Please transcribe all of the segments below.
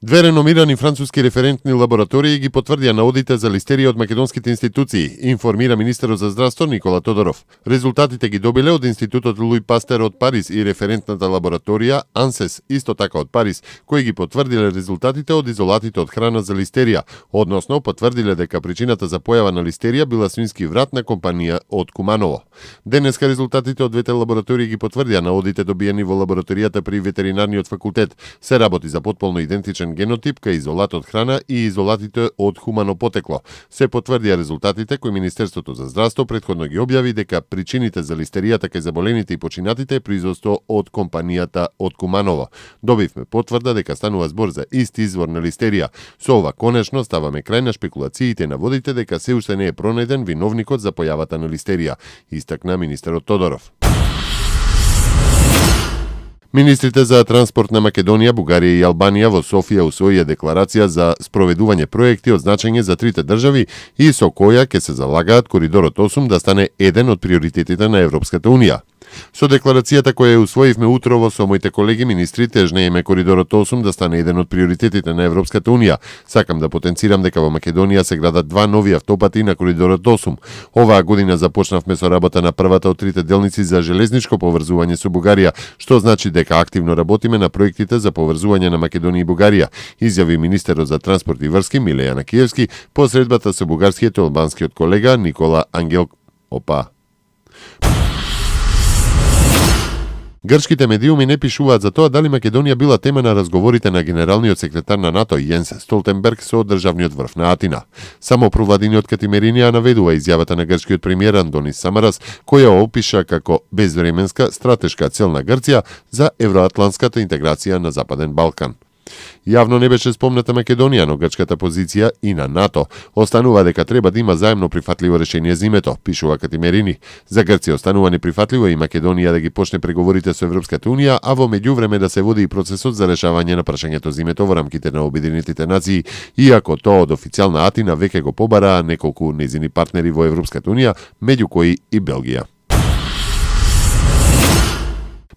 Две реномирани француски референтни лаборатории ги потврдија наодите за листерија од македонските институции, информира министерот за здравство Никола Тодоров. Резултатите ги добиле од Институтот Луи Пастер од Париз и референтната лабораторија Ансес, исто така од Париз, кои ги потврдиле резултатите од изолатите од храна за листерија, односно потврдиле дека причината за појава на листерија била свински врат на компанија од Куманово. Денеска резултатите од двете лаборатории ги потврдија наодите добиени во лабораторијата при ветеринарниот факултет. Се работи за потполно идентичен генотип кај изолат од храна и изолатите од хумано потекло. Се потврдија резултатите кои Министерството за здравство претходно ги објави дека причините за листеријата кај заболените и починатите е производство од компанијата од Куманово. Добивме потврда дека станува збор за ист извор на листерија. Со ова конечно ставаме крај на шпекулациите на водите дека се уште не е пронајден виновникот за појавата на листерија, истакна министерот Тодоров. Министрите за транспорт на Македонија, Бугарија и Албанија во Софија усвоија декларација за спроведување проекти од значење за трите држави и со која ќе се залагаат коридорот 8 да стане еден од приоритетите на Европската унија. Со декларацијата која ја усвоивме утрово со моите колеги министри, тежнееме коридорот 8 да стане еден од приоритетите на Европската унија. Сакам да потенцирам дека во Македонија се градат два нови автопати на коридорот 8. Оваа година започнавме со работа на првата од трите делници за железничко поврзување со Бугарија, што значи дека активно работиме на проектите за поврзување на Македонија и Бугарија, изјави министерот за транспорт и врски Миле Јанакиевски по средбата со бугарскиот и албанскиот колега Никола Ангелопа. Грчките медиуми не пишуваат за тоа дали Македонија била тема на разговорите на генералниот секретар на НАТО Јенс Столтенберг со државниот врв на Атина. Само провладиниот Катимерини ја наведува изјавата на грчкиот премиер Андонис Самарас, која опиша како безвременска стратешка цел на Грција за евроатлантската интеграција на Западен Балкан. Јавно не беше спомната Македонија, но грчката позиција и на НАТО останува дека треба да има заемно прифатливо решение за името, пишува Катимерини. За Грција останува неприфатливо и Македонија да ги почне преговорите со Европската унија, а во меѓувреме да се води и процесот за решавање на прашањето за името во рамките на Обединетите нации, иако тоа од официјална Атина веќе го побараа неколку нејзини партнери во Европската унија, меѓу кои и Белгија.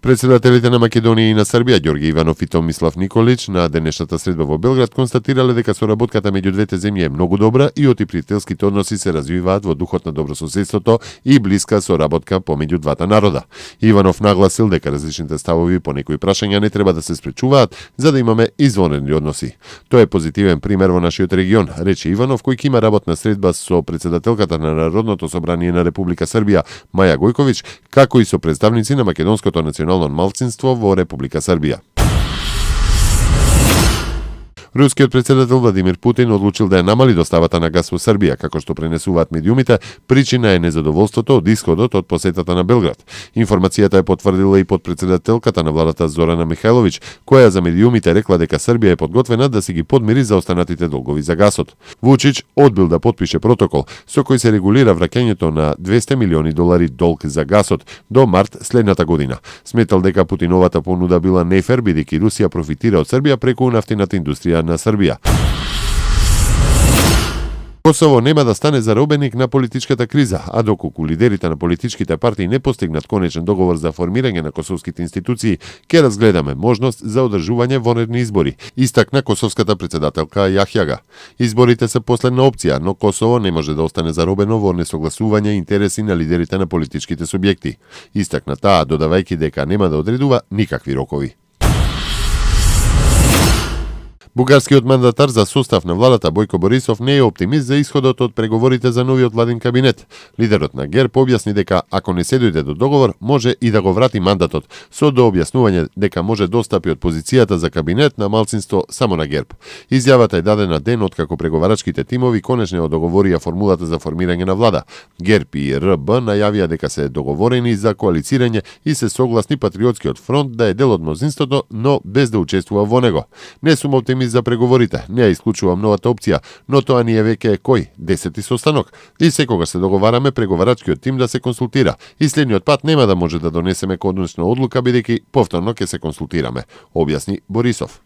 Председателите на Македонија и на Србија, Ѓорѓе Иванов и Томислав Николич, на денешната средба во Белград констатирале дека соработката меѓу двете земји е многу добра и оти пријателските односи се развиваат во духот на добрососедството и блиска соработка помеѓу двата народа. Иванов нагласил дека различните ставови по некои прашања не треба да се спречуваат за да имаме извонредни односи. Тоа е позитивен пример во нашиот регион, рече Иванов, кој има работна средба со председателката на Народното собрание на Република Србија Маја Гојковиќ, како и со представници на македонското национално малцинство во Република Србија. Рускиот председател Владимир Путин одлучил да ја намали доставата на газ во Србија, како што пренесуваат медиумите, причина е незадоволството од исходот од посетата на Белград. Информацијата е потврдила и подпредседателката на владата Зорана Михајловиќ, која за медиумите рекла дека Србија е подготвена да си ги подмири заостанатите долгови за гасот. Вучич одбил да потпише протокол со кој се регулира враќањето на $200 милиони долг за гасот до март следната година. Сметал дека Путиновата понуда била нефер, бидејќи Русија профитира од Србија преку нафтената индустрија на Србија. Косово нема да стане заробеник на политичката криза, а доколку лидерите на политичките партии не постигнат конечен договор за формирање на косовските институции, ќе разгледаме можност за одржување вонредни избори, истакна косовската председателка Јахјага. Изборите се последна опција, но Косово не може да остане заробено во несогласување интереси на лидерите на политичките субјекти. Истакна таа, додавајќи дека нема да одредува никакви рокови. Бугарскиот мандатар за состав на владата Бојко Борисов не е оптимист за исходот од преговорите за новиот владин кабинет. Лидерот на ГЕРБ објасни дека ако не се дојде до договор, може и да го врати мандатот, со дообјаснување дека може да отстапи од позицијата за кабинет на малцинство само на ГЕРБ. Изјавата е дадена ден откако преговарачките тимови конечно договорија формулата за формирање на влада. ГЕРБ и РБ најавија дека се договорени за коалицирање и се согласни Патриотскиот фронт да е дел од мнозинството, но без да учествува во него. Не сум оптимист за преговорите, не ја исклучувам новата опција, но тоа ни е веќе кој 10-ти состанок и секогаш се договараме преговарачкиот тим да се консултира и следниот пат нема да може да донесеме конечна одлука бидејќи повторно ќе се консултираме, објасни Борисов.